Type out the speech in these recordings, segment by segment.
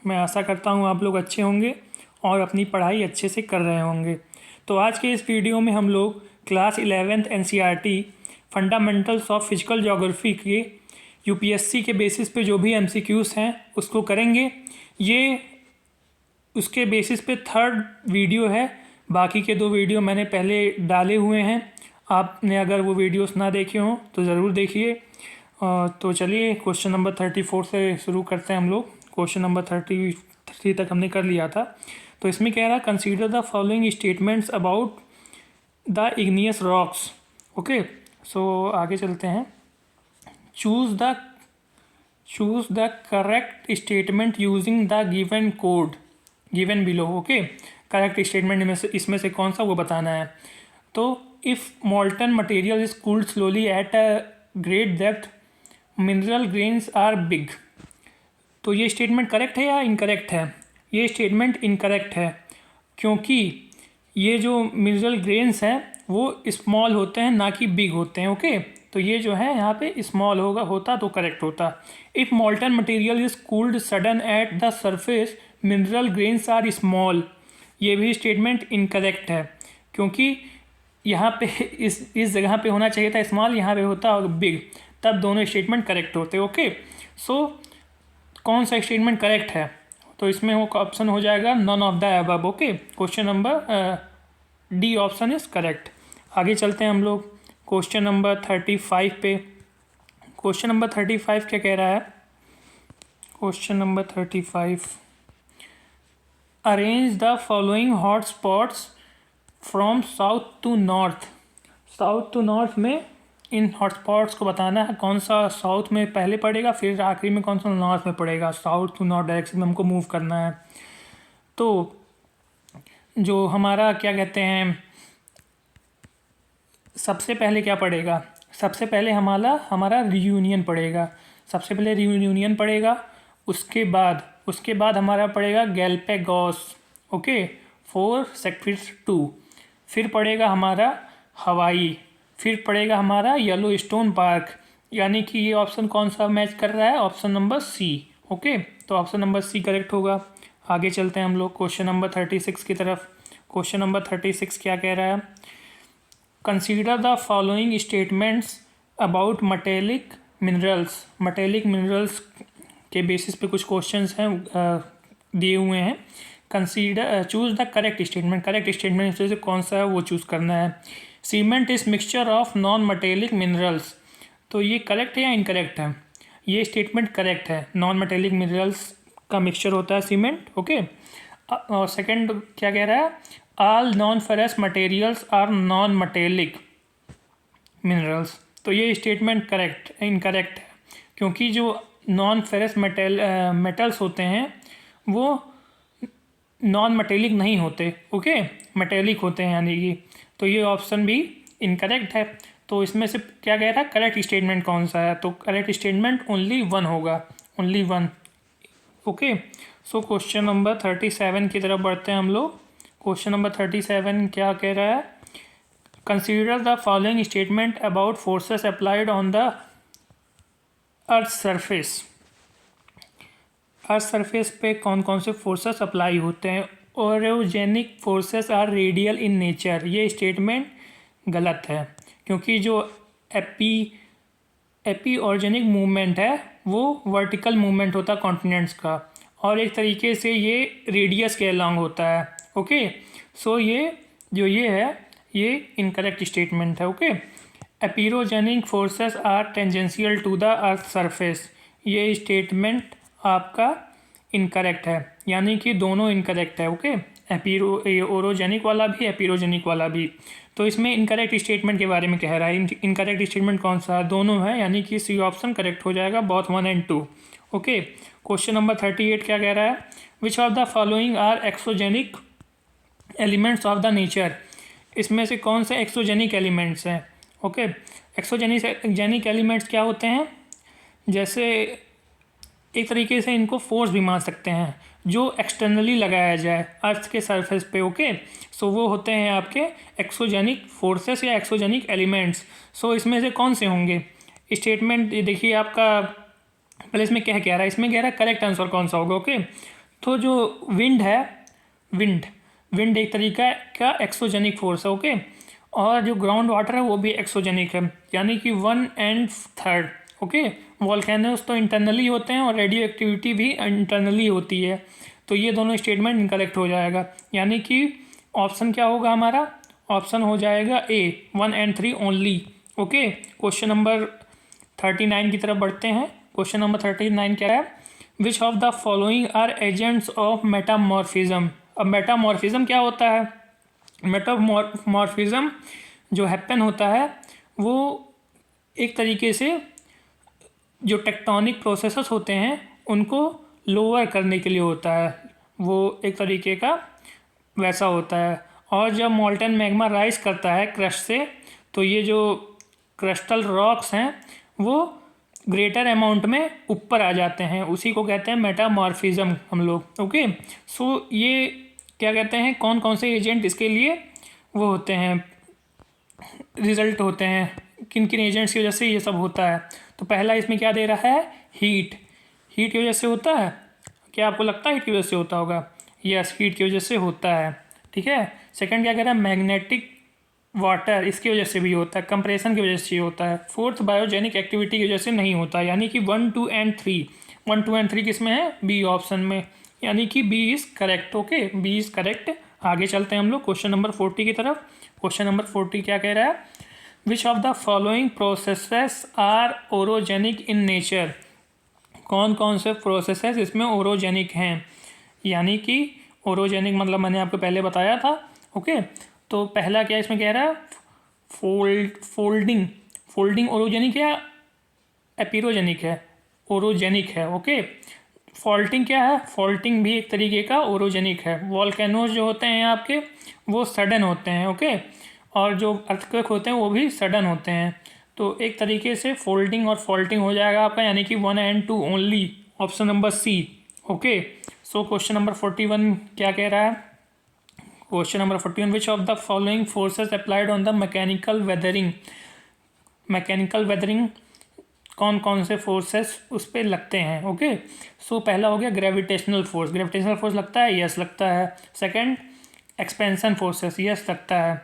मैं आशा करता हूँ आप लोग अच्छे होंगे और अपनी पढ़ाई अच्छे से कर रहे होंगे। तो आज के इस वीडियो में हम लोग class 11th NCERT fundamentals of physical geography के यूपीएससी के बेसिस पे जो भी एमसीक्यूज़ हैं उसको करेंगे। ये उसके बेसिस पे थर्ड वीडियो है। बाकी के 2 वीडियो मैंने पहले डाले हुए हैं। आपने अगर वो वीडियोस ना देखे हों तो ज़रूर देखिए। तो चलिए क्वेश्चन नंबर 34 से शुरू करते हैं हम लोग। क्वेश्चन नंबर 33 तक हमने कर लिया था। तो इसमें कह रहा है consider the following statements about the igneous rocks. Okay, so आगे चलते हैं। Choose the correct statement using the given code given below. Okay, correct statement इसमें से कौन सा वो बताना है। तो if molten material is cooled slowly at a great depth mineral grains are big. तो ये स्टेटमेंट करेक्ट है या इनकरेक्ट है? ये स्टेटमेंट इनकरेक्ट है, क्योंकि ये जो मिनरल ग्रेन्स हैं वो स्मॉल होते हैं ना कि बिग होते हैं। ओके, तो ये जो है यहाँ पे स्मॉल होता तो करेक्ट होता। If molten material is cooled sudden at the surface mineral grains are small. ये भी स्टेटमेंट इनकरेक्ट है, क्योंकि यहाँ पे इस जगह पे होना चाहिए था स्मॉल, यहाँ पे होता और बिग, तब दोनों स्टेटमेंट करेक्ट होते। ओके, सो कौन सा स्टेटमेंट करेक्ट है? तो इसमें वो ऑप्शन हो जाएगा non of the above. Okay, question number D option is correct. आगे चलते हैं हम लोग क्वेश्चन नंबर 35 पे। क्वेश्चन नंबर 35 क्या कह रहा है? Question number 35, arrange the following hot spots from south to north. South to north में इन हॉटस्पॉट्स को बताना है, कौन सा साउथ में पहले पड़ेगा फिर आखिरी में कौन सा नॉर्थ में पड़ेगा। साउथ टू नॉर्थ डायरेक्शन में हमको मूव करना है। तो जो हमारा क्या कहते हैं, सबसे पहले क्या पड़ेगा? सबसे पहले हमारा रियूनियन पड़ेगा। सबसे पहले रियूनियन पड़ेगा, उसके बाद हमारा पड़ेगा गैलपेगोस। Okay, 4 sector 2। फिर पड़ेगा हमारा हवाई, फिर पड़ेगा हमारा येलोस्टोन पार्क। यानी कि ये ऑप्शन कौन सा मैच कर रहा है? Option number C. ओके, तो ऑप्शन नंबर सी करेक्ट होगा। आगे चलते हैं हम लोग क्वेश्चन नंबर 36 की तरफ। क्वेश्चन नंबर 36 क्या कह रहा है? Consider the following statements about metallic minerals. Metallic minerals के बेसिस पे कुछ क्वेश्चंस हैं दिए हुए हैं। Consider choose the correct statement. Correct statement से कौन सा है वो चूज़ करना है। Cement is mixture of non metallic minerals. तो ये करेक्ट है या इनकरेक्ट है? ये स्टेटमेंट करेक्ट है। नॉन मेटेलिक मिनरल्स का मिक्सचर होता है सीमेंट। ओके, और सेकंड क्या कह रहा है? All non ferrous materials are non metallic minerals. तो ये स्टेटमेंट इनकरेक्ट है, क्योंकि जो नॉन फेरस मेटल्स होते हैं वो नॉन मेटेलिक नहीं होते। ओके, मेटेलिक होते हैं यानी कि। तो ये ऑप्शन भी इनकरेक्ट है। तो इसमें से क्या कह रहा है? करेक्ट स्टेटमेंट कौन सा है? तो करेक्ट स्टेटमेंट ओनली 1 होगा, only 1। Okay, so question number 37 की तरफ बढ़ते हैं हम लोग। क्वेश्चन नंबर 37 क्या कह रहा है? Consider the following statement about forces applied on the earth surface. Earth surface पे कौन कौन से फोर्सेस अप्लाई होते हैं? Orogenic forces are radial in nature. ये स्टेटमेंट गलत है, क्योंकि जो एपी ऑर्गेनिक मूवमेंट है वो वर्टिकल मूवमेंट होता है कॉन्टिनेंट्स का, और एक तरीके से ये रेडियस के अलॉन्ग होता है। ओके, सो ये है ये इनकरेक्ट स्टेटमेंट है। Okay, epeirogenic forces are tangential to the earth surface. ये स्टेटमेंट आपका इनकरेक्ट है, यानी कि दोनों इनकरेक्ट है। ओके, ओरोजेनिक वाला भी एपिरोजेनिक वाला भी। तो इसमें इनकरेक्ट स्टेटमेंट के बारे में कह रहा है। इनकरेक्ट स्टेटमेंट कौन सा है? दोनों है, यानी कि सी ऑप्शन करेक्ट हो जाएगा, both 1 and 2। Okay, question number 38 क्या कह रहा है? Which of the following are exogenic elements of the nature. इसमें से कौन से एक्सोजेनिक एलिमेंट्स हैं? ओके, एक्सोजेनिक एलिमेंट्स क्या होते हैं? जैसे एक तरीके से इनको फोर्स भी मान सकते हैं जो एक्सटर्नली लगाया जाए अर्थ के सरफेस पे। ओके, सो वो होते हैं आपके एक्सोजेनिक फोर्सेस या एक्सोजेनिक एलिमेंट्स। सो इसमें से कौन से होंगे? स्टेटमेंट देखिए आपका, पहले इसमें क्या कह रहा है? इसमें कह रहा है करेक्ट आंसर कौन सा होगा। ओके, तो जो विंड है, विंड एक तरीका का एक्सोजेनिक फोर्स है, ओके। और जो ग्राउंड वाटर है वो भी एक्सोजेनिक है, यानी कि 1/3, ओके। वॉल्केनोस तो इंटरनली होते हैं और रेडियो एक्टिविटी भी इंटरनली होती है, तो ये दोनों स्टेटमेंट इनकरेक्ट हो जाएगा। यानी कि ऑप्शन क्या होगा हमारा, ऑप्शन हो जाएगा ए, 1/3 ओनली, ओके। क्वेश्चन नंबर 39 की तरफ बढ़ते हैं। क्वेश्चन नंबर 39 क्या है, which of the following are agents of metamorphism. अब मेटामॉर्फिज्म क्या होता है, मेटामॉर्फिज्म जो हैपन होता है वो एक तरीके से जो टेक्टोनिक प्रोसेसेस होते हैं उनको लोअर करने के लिए होता है, वो एक तरीके का वैसा होता है। और जब मोल्टन मैग्मा राइज करता है क्रस्ट से, तो ये जो क्रिस्टल रॉक्स हैं वो ग्रेटर अमाउंट में ऊपर आ जाते हैं, उसी को कहते हैं मेटामॉर्फिज्म हम लोग, ओके। सो ये क्या कहते हैं, कौन कौन से एजेंट इसके लिए वो होते हैं, रिजल्ट होते हैं, किन किन एजेंट्स की वजह से ये सब होता है। तो पहला इसमें क्या दे रहा है, हीट की वजह से होता है। क्या आपको लगता है हीट की वजह से होता होगा, यस, हीट की वजह से होता है, ठीक है। सेकंड क्या कह रहा है, मैग्नेटिक वाटर, इसकी वजह से भी होता है, कंप्रेशन की वजह से होता है। फोर्थ, बायोजेनिक एक्टिविटी की वजह से नहीं होता, यानी कि 1, 2 एंड 3 किस में है, बी ऑप्शन में, यानी कि B is correct, okay, B is correct. आगे चलते हैं हम लोग क्वेश्चन नंबर 40 की तरफ। क्वेश्चन नंबर 40 क्या कह रहा है, which of the following processes are orogenic in nature. कौन कौन से प्रोसेसेस इसमें ओरोजेनिक हैं, यानी कि ओरोजेनिक मतलब मैंने आपको पहले बताया था, ओके। तो पहला क्या इसमें कह रहा है, फोल्डिंग ओरोजेनिक या एपिरोजेनिक है, ओरोजेनिक है, ओके। फॉल्टिंग क्या है, फॉल्टिंग भी एक तरीके का ओरोजेनिक है। वॉल्केनोज जो होते हैं आपके वो सडन होते हैं, ओके, और जो अर्थक्वेक होते हैं वो भी सडन होते हैं। तो एक तरीके से फोल्डिंग और फॉल्टिंग हो जाएगा आपका, यानी कि 1 and 2 only, option number C, okay. So question number 41 क्या कह रहा है, question number 41, which of the following forces applied on the mechanical weathering, कौन कौन से फोर्सेस उस पर लगते हैं, ओके। सो पहला हो गया ग्रेविटेशनल फोर्स लगता है, यस लगता है। सेकंड, एक्सपेंशन फोर्सेस, यस लगता है।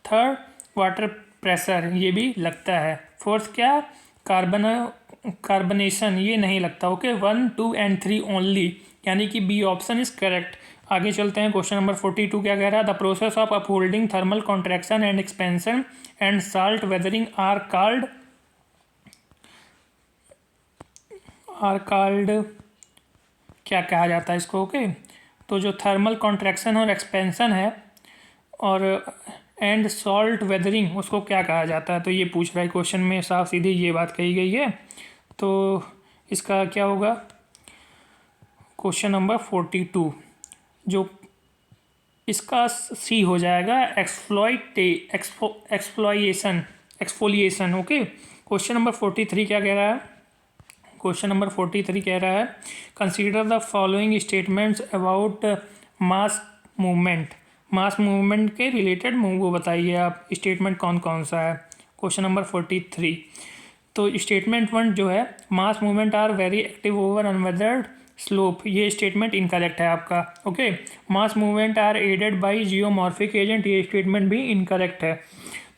थर्ड, वाटर प्रेशर, ये भी लगता है। फोर्थ क्या, कार्बनेशन, ये नहीं लगता, ओके। 1, 2 एंड 3 ओनली, यानी कि बी ऑप्शन इज करेक्ट। आगे चलते हैं क्वेश्चन नंबर 42 क्या कह रहा है, the process of upholding thermal contraction and expansion and salt weathering are called क्या कहा जाता है इसको, ओके। तो जो थर्मल कॉन्ट्रैक्शन और एक्सपेंशन है और एंड सॉल्ट वेदरिंग, उसको क्या कहा जाता है, तो ये पूछ रहा है क्वेश्चन में, साफ सीधी ये बात कही गई है। तो इसका क्या होगा, क्वेश्चन नंबर 42 जो इसका सी हो जाएगा, एक्सफोलिएशन, ओके। क्वेश्चन नंबर 43 क्या कह रहा है, क्वेश्चन नंबर 43 कह रहा है, consider the following statements about mass movement के रिलेटेड वो बताइए आप, स्टेटमेंट कौन कौन सा है। क्वेश्चन नंबर 43, तो स्टेटमेंट 1 जो है, mass movement are very active over unweathered slope, ये स्टेटमेंट इनकरेक्ट है आपका, okay. Mass movement are aided by geomorphic agent, ये स्टेटमेंट भी इनकरेक्ट है।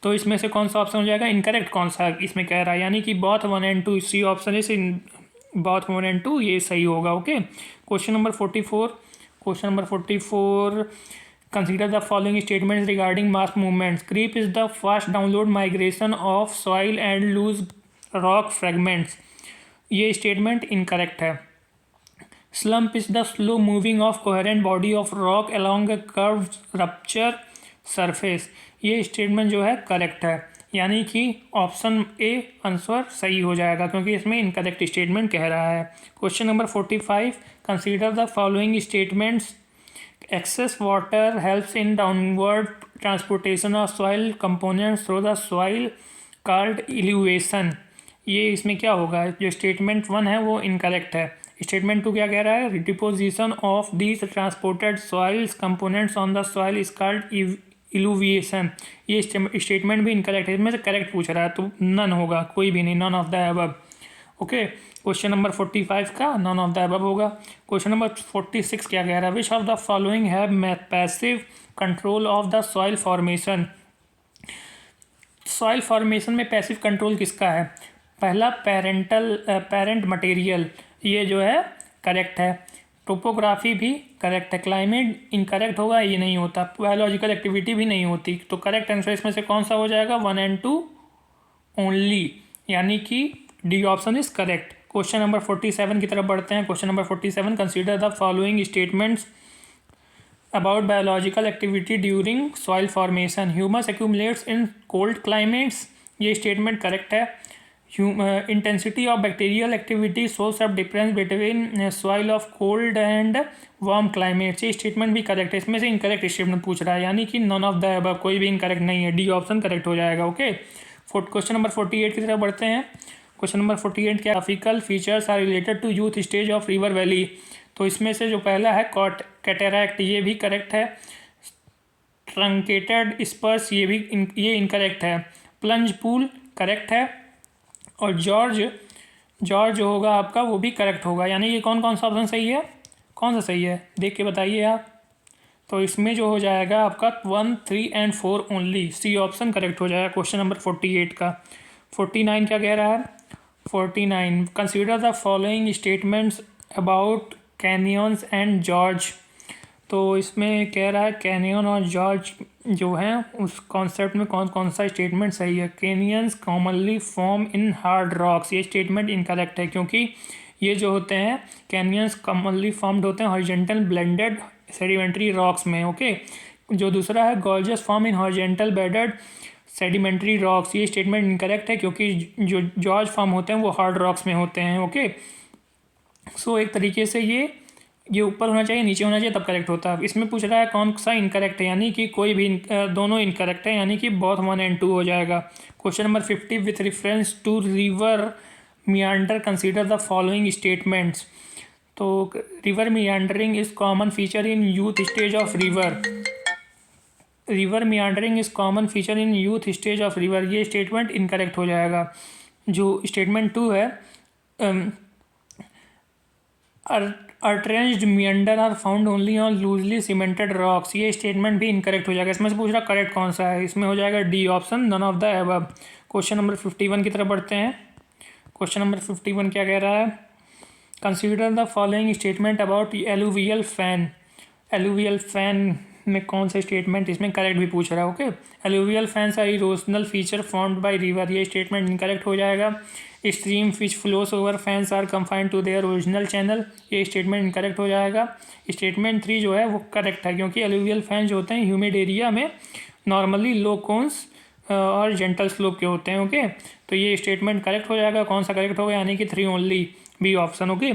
तो इसमें से कौन सा ऑप्शन हो जाएगा, इनकरेक्ट कौन सा इसमें कह रहा है, यानी कि both 1 and 2, C option is both 1 and 2 ये सही होगा, okay. Question number 44, consider the following statements regarding mass movements. Creep is the fast download migration of soil and loose rock fragments, ये स्टेटमेंट इनकरेक्ट है। Slump is the slow moving of coherent body of rock along a curved rupture surface, ये statement जो है correct है, यानी कि option A answer सही हो जाएगा, क्योंकि इसमें इनकरेक्ट स्टेटमेंट कह रहा है। Question number 45, consider the following statements, excess water helps in downward transportation of soil components through the soil called illuviation, ये इसमें क्या होगा, जो स्टेटमेंट 1 है वो इनकरेक्ट है। स्टेटमेंट 2 क्या कह रहा है, deposition of these transported soils components on the soil is called illuviation, ये स्टेटमेंट भी इनकरेक्ट है। इसमें से करेक्ट पूछ रहा है, तो नन होगा, कोई भी नहीं, none of the above, okay, question number 45 का नॉन ऑफ द अबव होगा। क्वेश्चन नंबर 46 क्या कह रहा है, which of the following have passive control of the soil formation. Soil formation में पैसिव कंट्रोल किसका है? पहला पेरेंट मटेरियल, ये जो है करेक्ट है। टोपोग्राफी भी करेक्ट है। क्लाइमेट इनकरेक्ट होगा, ये नहीं होता। बायोलॉजिकल एक्टिविटी भी नहीं होती। तो करेक्ट आंसर इसमें से कौन सा हो जाएगा? 1 and 2 ओनली, यानी कि D option is correct. Question number 47 की तरफ बढ़ते हैं। Question number 47, consider the following statements about biological activity during soil formation. Humus accumulates in cold climates, ये स्टेटमेंट करेक्ट है। Intensity of bacterial activity shows up difference between soil of cold and warm climates, ये statement भी correct है। इसमें से incorrect statement पूछ रहा है, यानी कि नॉन ऑफ द अबव, कोई भी इनकरेक्ट नहीं है। डी ऑप्शन करेक्ट हो जाएगा। ओके, क्वेश्चन नंबर 48 की तरफ बढ़ते हैं। क्वेश्चन नंबर 48 क्या, graphical features are related to youth stage of river valley. तो इसमें से जो पहला है कैटरैक्ट, ये भी करेक्ट है। ट्रंकेटेड स्पर्स, ये इनकरेक्ट है। प्लंज पूल करेक्ट है। और जॉर्ज होगा आपका, वो भी करेक्ट होगा। यानी कि कौन कौन सा ऑप्शन सही है, कौन सा सही है, देख के बताइए आप। तो इसमें जो हो जाएगा आपका 1, 3 and 4 only, C option correct हो जाएगा क्वेश्चन नंबर 48 का। 49 क्या कह रहा है? 49, consider the following statements about canyons and George. तो इसमें कह रहा है कैनियन और जॉर्ज जो हैं उस कॉन्सेप्ट में कौन कौन सा स्टेटमेंट सही है। Canyons commonly form in hard rocks, ये स्टेटमेंट इनकरेक्ट है, क्योंकि ये जो होते हैं कैनियंस कॉमनली फॉर्म्ड होते हैं हॉरिजॉन्टल ब्लेंडेड सेडिमेंट्री रॉक्स में। ओके, जो दूसरा है gorgeous form in horizontal bedded sedimentary rocks, ये स्टेटमेंट इनकरेक्ट है, क्योंकि जो जॉर्ज फॉर्म होते हैं वो हार्ड रॉक्स में होते हैं। ओके, सो एक तरीके से ये ऊपर होना चाहिए, नीचे होना चाहिए, तब करेक्ट होता है। इसमें पूछ रहा है कौन सा इनकरेक्ट है, यानी कि कोई भी दोनों इनकरेक्ट है, यानी कि बोथ 1 and 2 हो जाएगा। Question number 50, with reference to river meander consider the following statements. तो river meandering is common feature in youth stage of river. River meandering is common feature in youth stage of river, ये statement incorrect हो जाएगा। जो statement 2 है, entrenched meander are found only on loosely cemented rocks, ये statement भी incorrect हो जाएगा। इसमें से पूछ रहा करेक्ट कौन सा है, इसमें हो जाएगा D option, none of the above. Question number 51 की तरफ बढ़ते हैं। क्वेश्चन नंबर 51 क्या कह रहा है, consider the following statement about alluvial fan. Alluvial fan में कौन सा स्टेटमेंट, इसमें करेक्ट भी पूछ रहा है। Okay, alluvial fans are erosional feature formed by river, ये स्टेटमेंट इनकरेक्ट हो जाएगा। Stream which flows over fans are confined to their original channel, ये स्टेटमेंट इनकरेक्ट हो जाएगा। स्टेटमेंट 3 जो है वो करेक्ट है, क्योंकि एलुवियल फैन जो होते हैं ह्यूमिड एरिया में नॉर्मली लो कोन्स और जेंटल स्लोप के होते हैं। ओके, तो ये स्टेटमेंट करेक्ट हो जाएगा। कौन सा करेक्ट होगा, यानी कि 3 ओनली, बी ऑप्शन। ओके,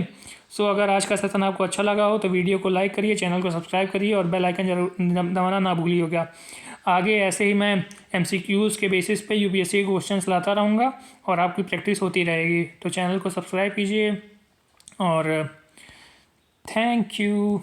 सो अगर आज का सेशन आपको अच्छा लगा हो तो वीडियो को लाइक करिए, चैनल को सब्सक्राइब करिए और बेल आइकन जरूर दबाना ना भूलिएगा। आगे ऐसे ही मैं MCQs के बेसिस पे UPSC के क्वेश्चंस लाता रहूँगा और आपकी प्रैक्टिस होती रहेगी। तो चैनल को सब्सक्राइब कीजिए और थैंक यू।